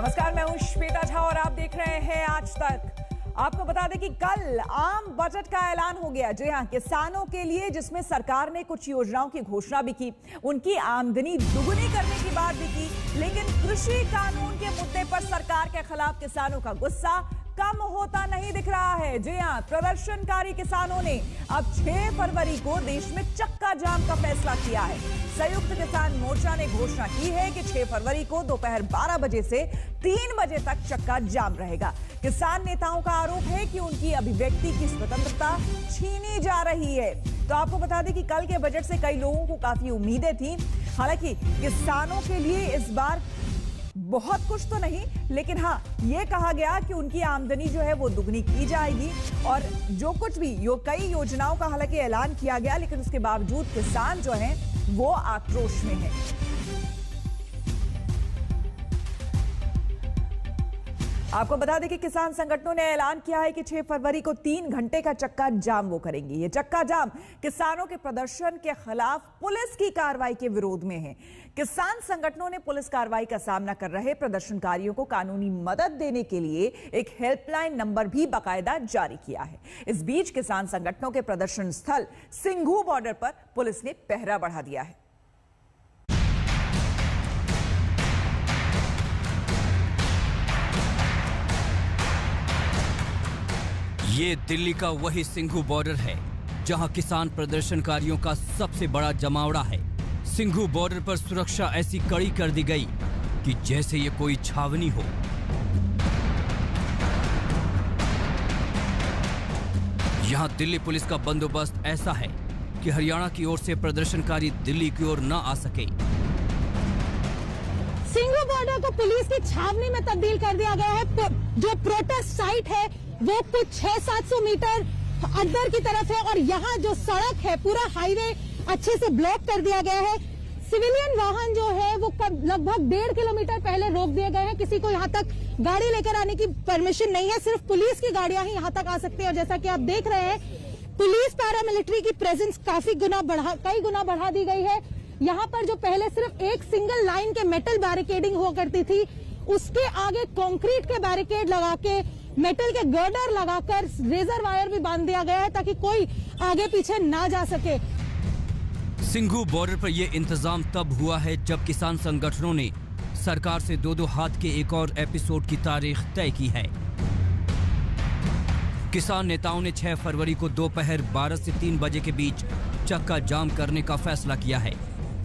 नमस्कार, मैं हूं श्वेता झा और आप देख रहे हैं आज तक। आपको बता दें कि कल आम बजट का ऐलान हो गया। जी हां, किसानों के लिए, जिसमें सरकार ने कुछ योजनाओं की घोषणा भी की, उनकी आमदनी दुगुनी करने की बात भी की। लेकिन कृषि कानून के मुद्दे पर सरकार के खिलाफ किसानों का गुस्सा कम होता नहीं दिख रहा है। जी हां, प्रदर्शनकारी किसानों ने अब 6 फरवरी को देश में चक्का जाम का फैसला किया है। संयुक्त किसान मोर्चा ने घोषणा की है कि 6 फरवरी को दोपहर 12 बजे से 3 बजे तक चक्का जाम रहेगा। किसान नेताओं का आरोप है कि उनकी अभिव्यक्ति की स्वतंत्रता छीनी जा रही है। तो आपको बता दें कि कल के बजट से कई लोगों को काफी उम्मीदें थी। हालांकि किसानों के लिए इस बार बहुत कुछ तो नहीं, लेकिन हाँ, ये कहा गया कि उनकी आमदनी जो है वो दुगनी की जाएगी। और जो कुछ भी कई योजनाओं का हालांकि ऐलान किया गया, लेकिन उसके बावजूद किसान जो हैं वो आक्रोश में है। आपको बता दें कि किसान संगठनों ने ऐलान किया है कि 6 फरवरी को 3 घंटे का चक्का जाम वो करेंगे। ये चक्का जाम किसानों के प्रदर्शन के खिलाफ पुलिस की कार्रवाई के विरोध में है। किसान संगठनों ने पुलिस कार्रवाई का सामना कर रहे प्रदर्शनकारियों को कानूनी मदद देने के लिए एक हेल्पलाइन नंबर भी बाकायदा जारी किया है। इस बीच किसान संगठनों के प्रदर्शन स्थल सिंघू बॉर्डर पर पुलिस ने पहरा बढ़ा दिया है। ये दिल्ली का वही सिंघू बॉर्डर है जहां किसान प्रदर्शनकारियों का सबसे बड़ा जमावड़ा है। सिंघू बॉर्डर पर सुरक्षा ऐसी कड़ी कर दी गई कि जैसे ये कोई छावनी हो। यहां दिल्ली पुलिस का बंदोबस्त ऐसा है कि हरियाणा की ओर से प्रदर्शनकारी दिल्ली की ओर न आ सके। सिंघू बॉर्डर को पुलिस की छावनी में तब्दील कर दिया गया है। जो प्रोटेस्ट साइट है वो कुछ 600-700 मीटर अंदर की तरफ है और यहाँ जो सड़क है, पूरा हाईवे अच्छे से ब्लॉक कर दिया गया है। सिविलियन वाहन जो है वो लगभग 1.5 किलोमीटर पहले रोक दिए गए हैं। किसी को यहाँ तक गाड़ी लेकर आने की परमिशन नहीं है, सिर्फ पुलिस की गाड़ियां ही यहाँ तक आ सकती है। और जैसा कि आप देख रहे हैं, पुलिस पैरामिलिट्री की प्रेजेंस कई गुना बढ़ा दी गई है। यहाँ पर जो पहले सिर्फ एक सिंगल लाइन के मेटल बैरिकेडिंग हुआ करती थी, उसके आगे कंक्रीट के बैरिकेड लगा के, मेटल के गर्डर लगाकर रेजर वायर भी बांध दिया गया है ताकि कोई आगे पीछे ना जा सके। सिंघू बॉर्डर पर यह इंतजाम तब हुआ है जब किसान संगठनों ने सरकार से 2-2 हाथ के एक और एपिसोड की तारीख तय की है। किसान नेताओं ने 6 फरवरी को दोपहर 12 से 3 बजे के बीच चक्का जाम करने का फैसला किया है।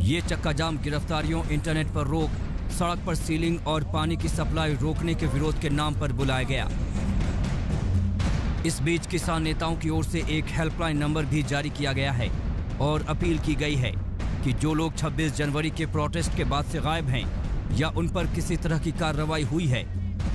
ये चक्का जाम गिरफ्तारियों, इंटरनेट पर रोक, सड़क पर सीलिंग और पानी की सप्लाई रोकने के विरोध के नाम पर बुलाया गया। इस बीच किसान नेताओं की ओर से एक हेल्पलाइन नंबर भी जारी किया गया है और अपील की गई है कि जो लोग 26 जनवरी के प्रोटेस्ट के बाद से गायब हैं या उन पर किसी तरह की कार्रवाई हुई है,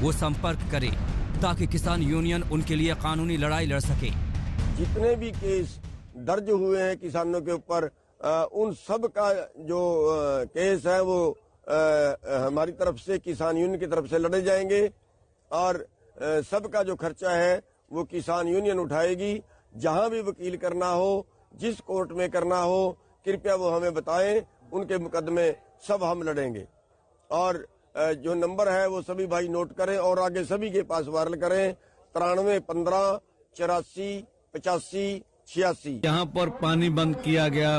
वो संपर्क करें ताकि किसान यूनियन उनके लिए कानूनी लड़ाई लड़ सके। जितने भी केस दर्ज हुए हैं किसानों के ऊपर, उन सब का जो केस है वो हमारी तरफ से, किसान यूनियन की तरफ से लड़े जाएंगे और सबका जो खर्चा है वो किसान यूनियन उठाएगी। जहां भी वकील करना हो, जिस कोर्ट में करना हो, कृपया वो हमें बताएं, उनके मुकदमे सब हम लड़ेंगे। और जो नंबर है वो सभी भाई नोट करें और आगे सभी के पास वायरल करें। 93 15 84 85 86। यहाँ पर पानी बंद किया गया,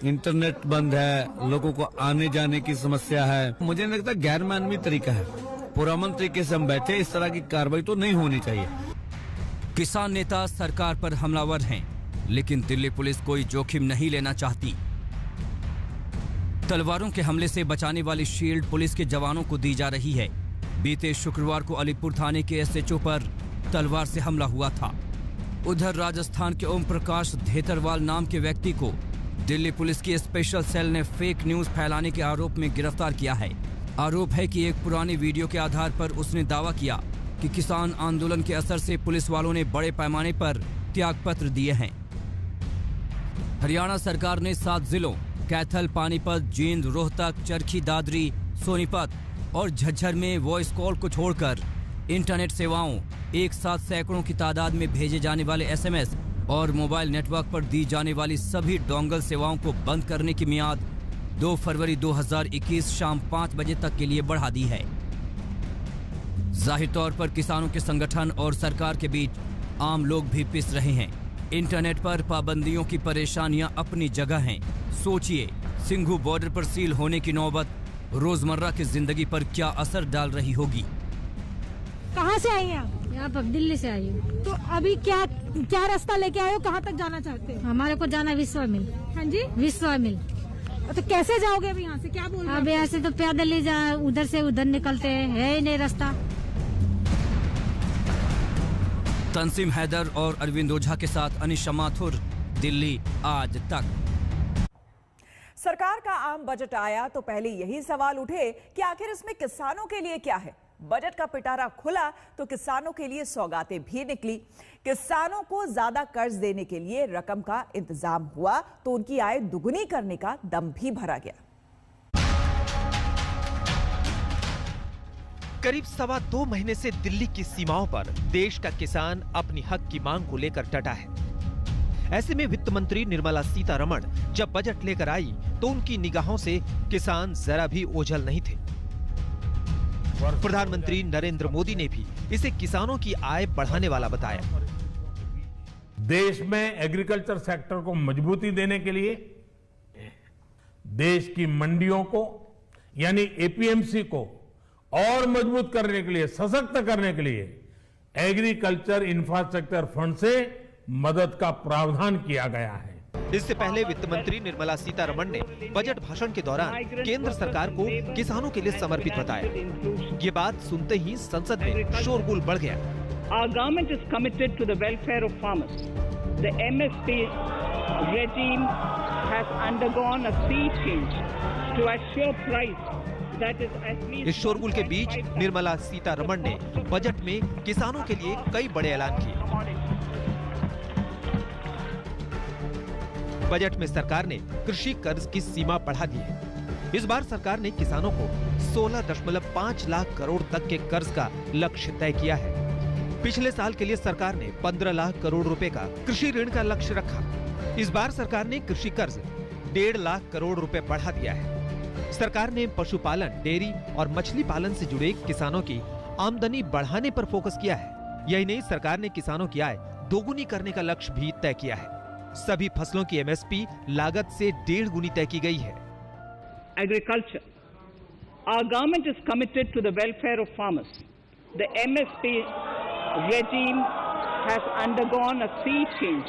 इंटरनेट बंद है, लोगों को आने जाने की समस्या है। मुझे नहीं लगता गैर मानवीय तरीका है। पुरअमन तरीके से हम बैठे, इस तरह की कार्रवाई तो नहीं होनी चाहिए। किसान नेता सरकार पर हमलावर हैं, लेकिन दिल्ली पुलिस कोई जोखिम नहीं लेना चाहती। तलवारों के हमले से बचाने वाली शील्ड पुलिस के जवानों को दी जा रही है। बीते शुक्रवार को अलीपुर थाने के एसएचओ पर तलवार से हमला हुआ था। उधर राजस्थान के ओम प्रकाश धेतरवाल नाम के व्यक्ति को दिल्ली पुलिस की स्पेशल सेल ने फेक न्यूज फैलाने के आरोप में गिरफ्तार किया है। आरोप है कि एक पुरानी वीडियो के आधार पर उसने दावा किया कि किसान आंदोलन के असर से पुलिस वालों ने बड़े पैमाने पर त्यागपत्र दिए हैं। हरियाणा सरकार ने 7 जिलों कैथल, पानीपत, जींद, रोहतक, चरखी दादरी, सोनीपत और झज्जर में वॉइस कॉल को छोड़कर इंटरनेट सेवाओं, एक साथ सैकड़ों की तादाद में भेजे जाने वाले एसएमएस और मोबाइल नेटवर्क पर दी जाने वाली सभी डोंगल सेवाओं को बंद करने की मियाद 2 फरवरी 2021 शाम 5 बजे तक के लिए बढ़ा दी है। जाहिर तौर पर किसानों के संगठन और सरकार के बीच आम लोग भी पिस रहे हैं। इंटरनेट पर पाबंदियों की परेशानियां अपनी जगह हैं। सोचिए, सिंघू बॉर्डर पर सील होने की नौबत रोजमर्रा की जिंदगी पर क्या असर डाल रही होगी। कहाँ से आई हैं आप? यहाँ पर दिल्ली से आई हूँ। तो अभी क्या रास्ता लेके आए हो? कहाँ तक जाना चाहते हो? हमारे को जाना विश्वमिल। हाँ जी, विश्वमिल। तो कैसे जाओगे अभी यहाँ से? क्या बोल रहे हो? अब यहाँ से तो पैदल ही जा, उधर से उधर निकलते हैं, है ही नहीं रास्ता। तंसीम हैदर और अरविंद ओझा के साथ अनिशा माथुर, दिल्ली आज तक। सरकार का आम बजट आया तो पहले यही सवाल उठे कि आखिर इसमें किसानों के लिए क्या है। बजट का पिटारा खुला तो किसानों के लिए सौगातें भी निकली। किसानों को ज्यादा कर्ज देने के लिए रकम का इंतजाम हुआ तो उनकी आय दुगुनी करने का दम भी भरा गया। करीब 2.25 महीने से दिल्ली की सीमाओं पर देश का किसान अपनी हक की मांग को लेकर डटा है। ऐसे में वित्त मंत्री निर्मला सीतारमण जब बजट लेकर आई तो उनकी निगाहों से किसान जरा भी ओझल नहीं थे। प्रधानमंत्री नरेंद्र मोदी ने भी इसे किसानों की आय बढ़ाने वाला बताया। देश में एग्रीकल्चर सेक्टर को मजबूती देने के लिए देश की मंडियों को यानी एपीएमसी को और मजबूत करने के लिए, सशक्त करने के लिए एग्रीकल्चर इंफ्रास्ट्रक्चर फंड से मदद का प्रावधान किया गया है। इससे पहले वित्त मंत्री निर्मला सीतारमण ने बजट भाषण के दौरान केंद्र सरकार को किसानों के लिए समर्पित बताया। ये बात सुनते ही संसद में शोरगुल बढ़ गया। Our government is committed to the welfare of farmers. The MSP regime has undergone a sea change to assure price that is at least। इस शोरगुल के बीच निर्मला सीतारमण ने बजट में किसानों के लिए कई बड़े ऐलान किए। बजट में सरकार ने कृषि कर्ज की सीमा बढ़ा दी है। इस बार सरकार ने किसानों को 16.5 लाख करोड़ तक के कर्ज का लक्ष्य तय किया है। पिछले साल के लिए सरकार ने 15 लाख करोड़ रुपए का कृषि ऋण का लक्ष्य रखा। इस बार सरकार ने कृषि कर्ज 1.5 लाख करोड़ रुपए बढ़ा दिया है। सरकार ने पशुपालन, डेयरी और मछली पालन से जुड़े किसानों की आमदनी बढ़ाने पर फोकस किया है। यही नहीं, सरकार ने किसानों की आय दोगुनी करने का लक्ष्य भी तय किया है। सभी फसलों की एमएसपी लागत से 1.5 गुनी तय की गई है। Agriculture. Our government is committed to the welfare of farmers. The MSP regime has undergone a sea change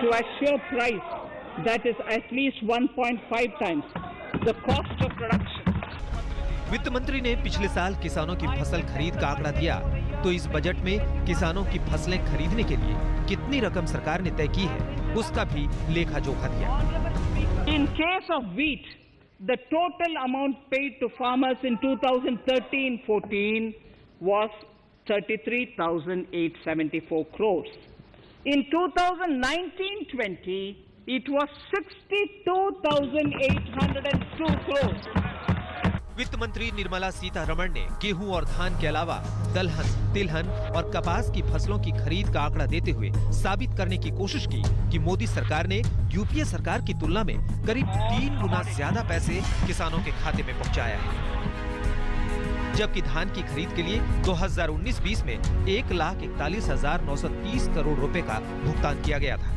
to assure price that is at least 1.5 times the cost of production. वित्त मंत्री ने पिछले साल किसानों की फसल खरीद का आंकड़ा दिया तो इस बजट में किसानों की फसलें खरीदने के लिए कितनी रकम सरकार ने तय की है उसका भी लेखा जोखा दिया। In case of wheat, the total amount paid to farmers in 2013-14 was 33,874 crores. In 2019-20, it was 62,802 crores. वित्त मंत्री निर्मला सीतारमण ने गेहूं और धान के अलावा दलहन, तिलहन और कपास की फसलों की खरीद का आंकड़ा देते हुए साबित करने की कोशिश की कि मोदी सरकार ने यूपीए सरकार की तुलना में करीब 3 गुना ज्यादा पैसे किसानों के खाते में पहुंचाया है। जबकि धान की खरीद के लिए 2019-20 में 1,41,930 करोड़ रुपए का भुगतान किया गया था।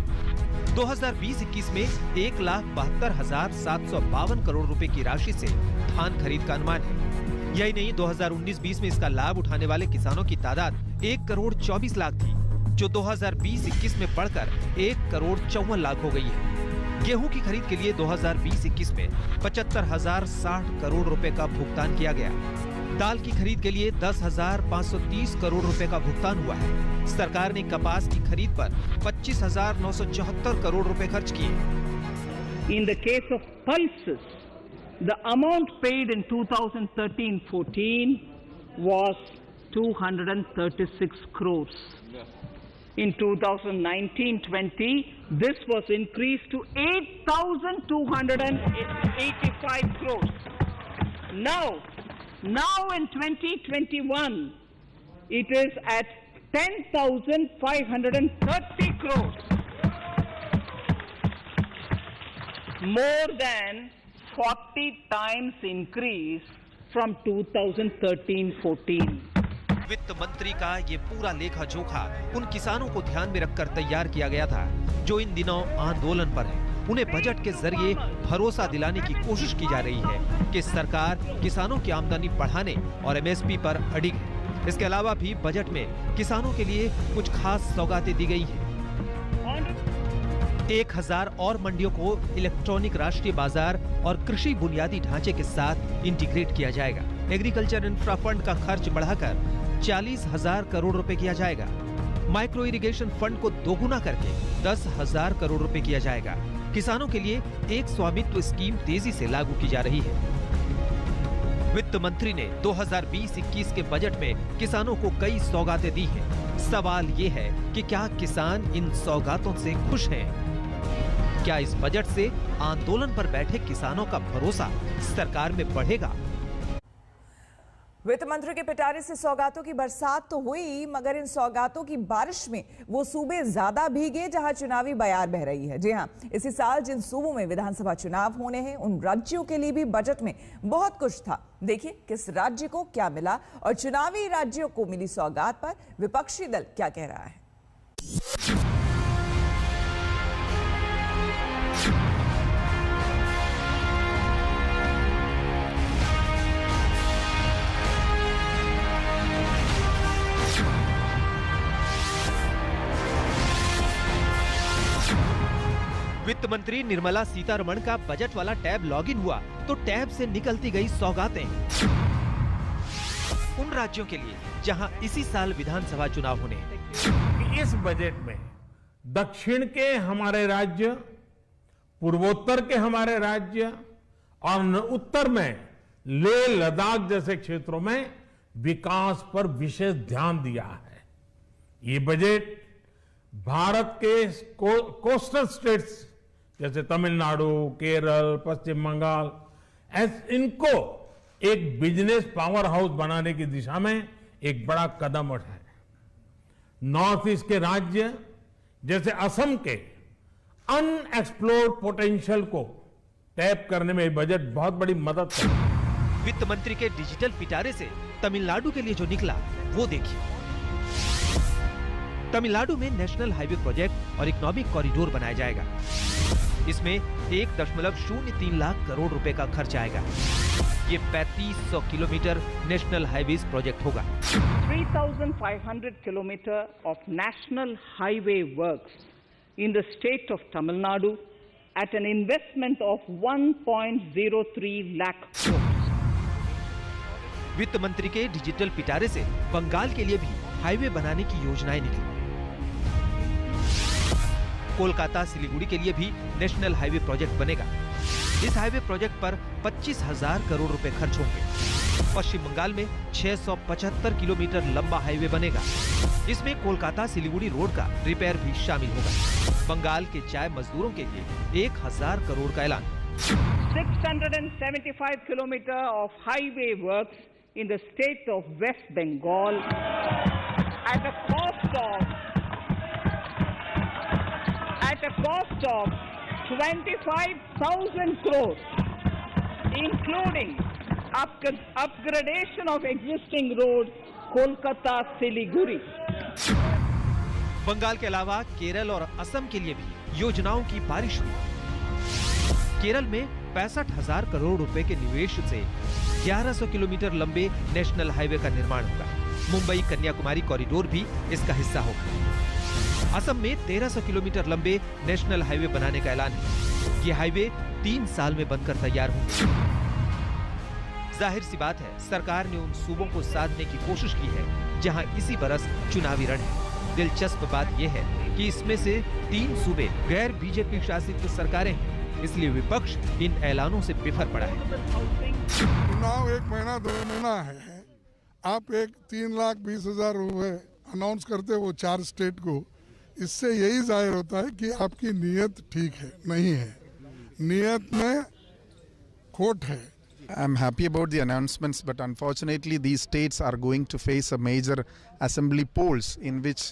2020-21 में 1,72,752 करोड़ रुपए की राशि से धान खरीद का अनुमान है। यही नहीं, 2019-20 में इसका लाभ उठाने वाले किसानों की तादाद 1,24 लाख थी, जो 2020-21 में बढ़कर 1,54 लाख हो गई है। गेहूं की खरीद के लिए 2020-21 में 75,060 करोड़ रुपए का भुगतान किया गया। दाल की खरीद के लिए 10,530 करोड़ रुपए का भुगतान हुआ है। सरकार ने कपास की खरीद पर 25,974 करोड़ रुपए खर्च किए। In the case of pulses, the amount paid in 2013-14 was 236 crores. In 2019-20, this was increased to 8,285 crores. Now in 2021, it is at 10,530 crores. More than 40 times increase from 2013-14. वित्त मंत्री का ये पूरा लेखा जोखा उन किसानों को ध्यान में रखकर तैयार किया गया था जो इन दिनों आंदोलन पर हैं। उन्हें बजट के जरिए भरोसा दिलाने की कोशिश की जा रही है कि सरकार किसानों की आमदनी बढ़ाने और एमएसपी पर अडिग है। इसके अलावा भी बजट में किसानों के लिए कुछ खास सौगातें दी गई हैं। 1000 और मंडियों को इलेक्ट्रॉनिक राष्ट्रीय बाजार और कृषि बुनियादी ढांचे के साथ इंटीग्रेट किया जाएगा। एग्रीकल्चर इंफ्रा फंड का खर्च बढ़ाकर 40,000 करोड़ रुपए किया जाएगा। माइक्रो इरिगेशन फंड को दोगुना करके 10,000 करोड़ रुपए किया जाएगा। किसानों के लिए एक स्वामित्व स्कीम तेजी से लागू की जा रही है। वित्त मंत्री ने 2020-21 के बजट में किसानों को कई सौगातें दी हैं। सवाल ये है कि क्या किसान इन सौगातों से खुश हैं? क्या इस बजट से आंदोलन पर बैठे किसानों का भरोसा सरकार में बढ़ेगा? वित्त मंत्री के पिटारे से सौगातों की बरसात तो हुई, मगर इन सौगातों की बारिश में वो सूबे ज्यादा भीगे जहां चुनावी बयार बह रही है। जी हां, इसी साल जिन सूबों में विधानसभा चुनाव होने हैं उन राज्यों के लिए भी बजट में बहुत कुछ था। देखिए किस राज्य को क्या मिला और चुनावी राज्यों को मिली सौगात पर विपक्षी दल क्या कह रहा है। वित्त मंत्री निर्मला सीतारमण का बजट वाला टैब लॉगिन हुआ तो टैब से निकलती गई सौगातें उन राज्यों के लिए जहां इसी साल विधानसभा चुनाव होने हैं। इस बजट में दक्षिण के हमारे राज्य, पूर्वोत्तर के हमारे राज्य और उत्तर में लेह लद्दाख जैसे क्षेत्रों में विकास पर विशेष ध्यान दिया है। ये बजट भारत के कोस्टल स्टेट्स जैसे तमिलनाडु, केरल, पश्चिम बंगाल, इनको एक बिजनेस पावर हाउस बनाने की दिशा में एक बड़ा कदम उठाए। नॉर्थ ईस्ट के राज्य जैसे असम के अनएक्सप्लोर्ड पोटेंशियल को टैप करने में बजट बहुत बड़ी मदद करेगा। वित्त मंत्री के डिजिटल पिटारे से तमिलनाडु के लिए जो निकला वो देखिए। तमिलनाडु में नेशनल हाईवे प्रोजेक्ट और इकोनॉमिक कॉरिडोर बनाया जाएगा। इसमें 1.03 लाख करोड़ रुपए का खर्च आएगा। ये 3500 किलोमीटर नेशनल हाईवेज प्रोजेक्ट होगा। 3,500 kilometer of national highway works in the state of Tamil Nadu at an investment of 1.03 lakh crores. वित्त मंत्री के डिजिटल पिटारे से बंगाल के लिए भी हाईवे बनाने की योजनाएं निकली। कोलकाता सिलीगुड़ी के लिए भी नेशनल हाईवे प्रोजेक्ट बनेगा। इस हाईवे प्रोजेक्ट पर 25,000 करोड़ रुपए खर्च होंगे। पश्चिम बंगाल में 675 किलोमीटर लंबा हाईवे बनेगा। इसमें कोलकाता सिलीगुड़ी रोड का रिपेयर भी शामिल होगा। बंगाल के चाय मजदूरों के लिए 1,000 करोड़ का ऐलान। 675 kilometer of highway works in the state of West Bengal at a cost of 25,000 crores, including upgradation of existing road Kolkata Siliguri. Bengal के अलावा केरल और असम के लिए भी योजनाओं की बारिश हुई। केरल में 65,000 करोड़ रुपए के निवेश से 1100 किलोमीटर लंबे नेशनल हाईवे का निर्माण होगा। मुंबई कन्याकुमारी कॉरिडोर भी इसका हिस्सा होगा। असम में 1300 किलोमीटर लंबे नेशनल हाईवे बनाने का ऐलान है। ये हाईवे 3 साल में बनकर तैयार होंगे। जाहिर सी बात है, सरकार ने उन सूबों को साधने की कोशिश की है जहां इसी बरस चुनावी रण है। दिलचस्प बात यह है कि इसमें से 3 सूबे गैर बीजेपी शासित सरकारें हैं, इसलिए विपक्ष इन ऐलानों से बिफर पड़ा है। चुनाव 1 महीना 2 महीना है, आप एक 3,20,000 रुपए अनाउंस करते हो 4 स्टेट को, इससे यही जाहिर होता है कि आपकी नीयत ठीक है, नहीं है, नीयत में खोट है। I'm happy about the announcements, but unfortunately these states are going to face a major assembly polls in which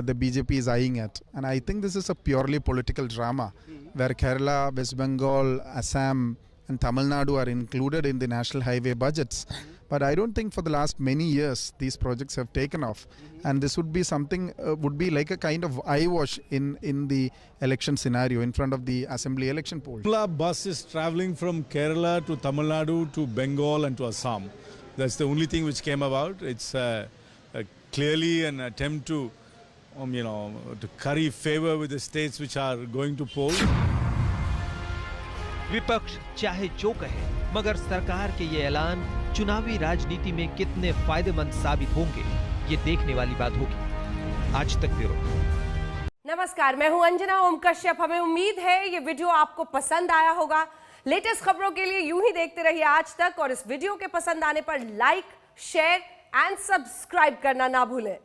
the BJP is eyeing at. And I think this is a purely political drama where Kerala, West Bengal, Assam and Tamil Nadu are included in the national highway budgets. But I don't think for the last many years these projects have taken off, and this would be something would be like a kind of eyewash in the election scenario in front of the assembly election polls. Kerala bus is traveling from Kerala to Tamil Nadu to Bengal and to Assam. That's the only thing which came about. It's clearly an attempt to to curry favor with the states which are going to poll. विपक्ष चाहे जो कहे, मगर सरकार के ये ऐलान चुनावी राजनीति में कितने फायदेमंद साबित होंगे, ये देखने वाली बात होगी। आज तक ब्यूरो। नमस्कार, मैं हूं अंजना ओम कश्यप। हमें उम्मीद है ये वीडियो आपको पसंद आया होगा। लेटेस्ट खबरों के लिए यूं ही देखते रहिए आज तक, और इस वीडियो के पसंद आने पर लाइक, शेयर एंड सब्सक्राइब करना ना भूलें।